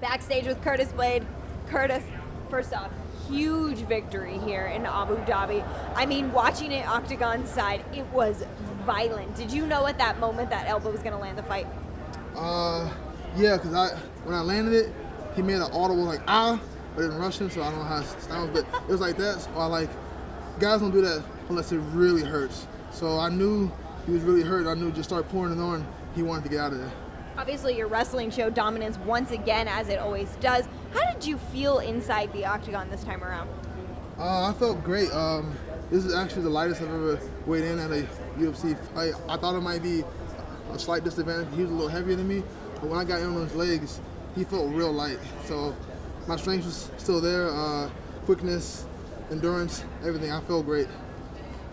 Backstage with Curtis Blaydes. Curtis, first off, huge victory here in Abu Dhabi. I mean, watching it octagon side, it was violent. Did you know at that moment that elbow was going to land the fight? Yeah, because when I landed it, he made an audible like ah, but didn't rush him, so I don't know how it sounds, but it was like that. So I like, guys don't do that unless it really hurts. So I knew he was really hurt. I knew just start pouring it on, he wanted to get out of there. Obviously, your wrestling showed dominance once again, as it always does. How did you feel inside the octagon this time around? I felt great. This is actually the lightest I've ever weighed in at a UFC fight. I thought it might be a slight disadvantage. He was a little heavier than me, but when I got in on his legs, he felt real light. So my strength was still there, quickness, endurance, everything. I felt great.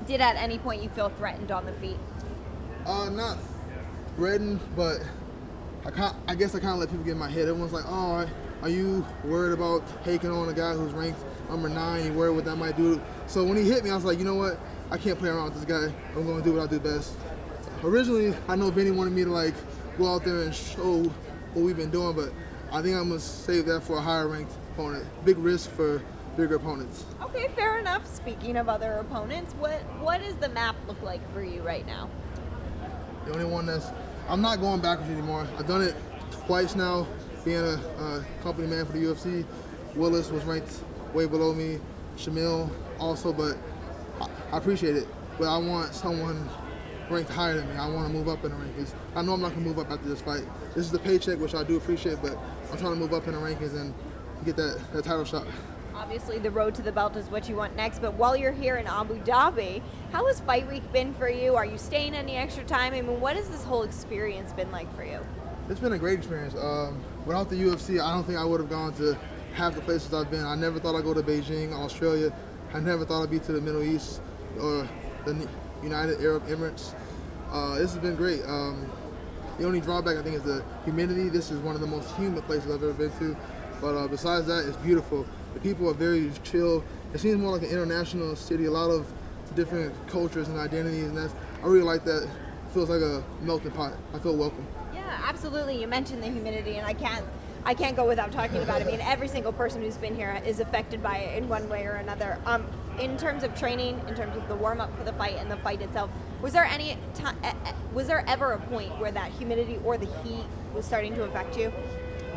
Did at any point you feel threatened on the feet? Not threatened, but I guess I kind of let people get in my head. Everyone's like, oh, are you worried about taking on a guy who's ranked number 9? You worried what that might do? So when he hit me, I was like, you know what? I can't play around with this guy. I'm going to do what I do best. Originally, I know Vinny wanted me to like go out there and show what we've been doing, but I think I'm going to save that for a higher ranked opponent. Big risk for bigger opponents. Okay, fair enough. Speaking of other opponents, what does the map look like for you right now? The only one I'm not going backwards anymore. I've done it twice now, being a company man for the UFC. Willis was ranked way below me, Shamil also, but I appreciate it. But I want someone ranked higher than me. I want to move up in the rankings. I know I'm not going to move up after this fight. This is the paycheck, which I do appreciate, but I'm trying to move up in the rankings and get that title shot. Obviously, the road to the belt is what you want next, but while you're here in Abu Dhabi, how has fight week been for you? Are you staying any extra time? I mean, what has this whole experience been like for you? It's been a great experience. Without the UFC, I don't think I would have gone to half the places I've been. I never thought I'd go to Beijing, Australia. I never thought I'd be to the Middle East or the United Arab Emirates. This has been great. The only drawback, I think, is the humidity. This is one of the most humid places I've ever been to. But besides that, it's beautiful. The people are very chill. It seems more like an international city, a lot of different cultures and identities, and I really like that. It feels like a melting pot. I feel welcome. Yeah, absolutely. You mentioned the humidity, and I can't go without talking about it. I mean, every single person who's been here is affected by it in one way or another. In terms of training, in terms of the warm-up for the fight and the fight itself, was there ever a point where that humidity or the heat was starting to affect you?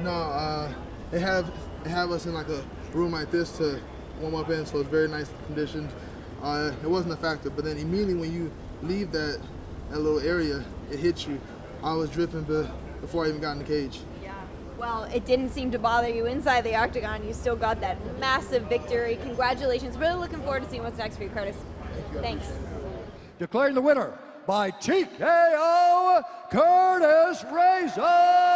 No, they have us in like a room like this to warm up in, so it's very nice conditions. It wasn't a factor, but then immediately when you leave that little area, it hits you. I was dripping before I even got in the cage. Yeah, well, it didn't seem to bother you inside the octagon. You still got that massive victory. Congratulations. Really looking forward to seeing what's next for you, Curtis. Thanks. Declaring the winner by TKO, Curtis Blaydes.